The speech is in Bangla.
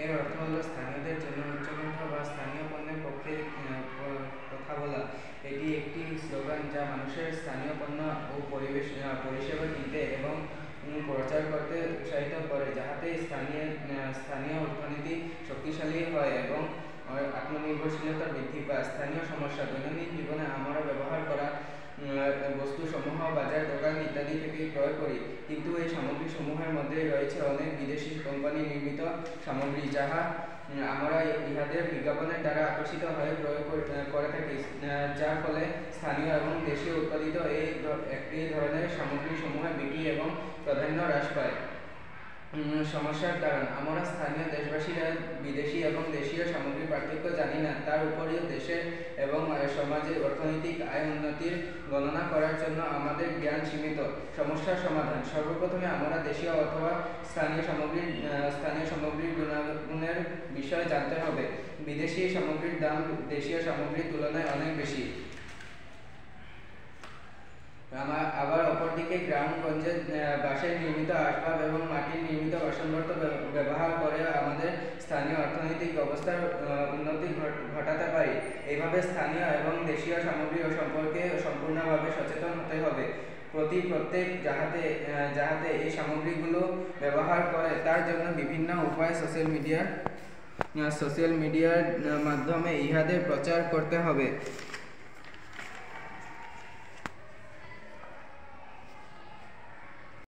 এর অর্থ হলো স্থানীয়দের জন্য উচ্চকণ্ঠ বা স্থানীয় পণ্যের পক্ষে কথা বলা। এটি একটি স্লোগান যা মানুষের স্থানীয় পণ্য ও পরিষেবা কিনতে এবং প্রচার করতে উৎসাহিত করে, যাহাতে স্থানীয় অর্থনীতি শক্তিশালী হয় এবং আত্মনির্ভরশীলতা বৃদ্ধি পায়। স্থানীয় সমস্যা: দৈনন্দিন জীবনে আমরা ব্যবহার করা বস্তুসমূহ বাজার, দোকান ইত্যাদি থেকে ক্রয় করি, কিন্তু এই সামগ্রীসমূহের মধ্যে রয়েছে অনেক বিদেশি কোম্পানি নির্মিত সামগ্রী, যাহা আমরা ইহাদের বিজ্ঞাপনের দ্বারা আকর্ষিত হয়ে ক্রয় করে থাকি, যার ফলে স্থানীয় এবং দেশীয় উৎপাদিত এই ধরনের সামগ্রীসমূহের বিক্রি এবং প্রাধান্য হ্রাস পায়। সমস্যার কারণ: আমরা স্থানীয় দেশবাসীরা বিদেশি এবং দেশীয় সামগ্রীর পার্থক্য জানি না। তার উপরেও দেশের এবং সমাজের অর্থনৈতিক আয় উন্নতির গণনা করার জন্য আমাদের জ্ঞান সীমিত। সমস্যার সমাধান: সর্বপ্রথমে আমরা দেশীয় অথবা স্থানীয় সামগ্রীর গুণাগুণের বিষয়ে জানতে হবে। বিদেশি সামগ্রীর দাম দেশীয় সামগ্রীর তুলনায় অনেক বেশি। আবার অপরদিকে গ্রামগঞ্জে বাঁশের নির্মিত আসবাব এবং মাটির নির্মিত বাসনপত্র ব্যবহার করে আমাদের স্থানীয় অর্থনৈতিক অবস্থার উন্নতি ঘটাতে পারি। এইভাবে স্থানীয় এবং দেশীয় সামগ্রী সম্পর্কে সম্পূর্ণভাবে সচেতন হতে হবে। প্রত্যেক যাহাতে এই সামগ্রীগুলো ব্যবহার করে, তার জন্য বিভিন্ন উপায় সোশ্যাল মিডিয়ার মাধ্যমে ইহাদের প্রচার করতে হবে।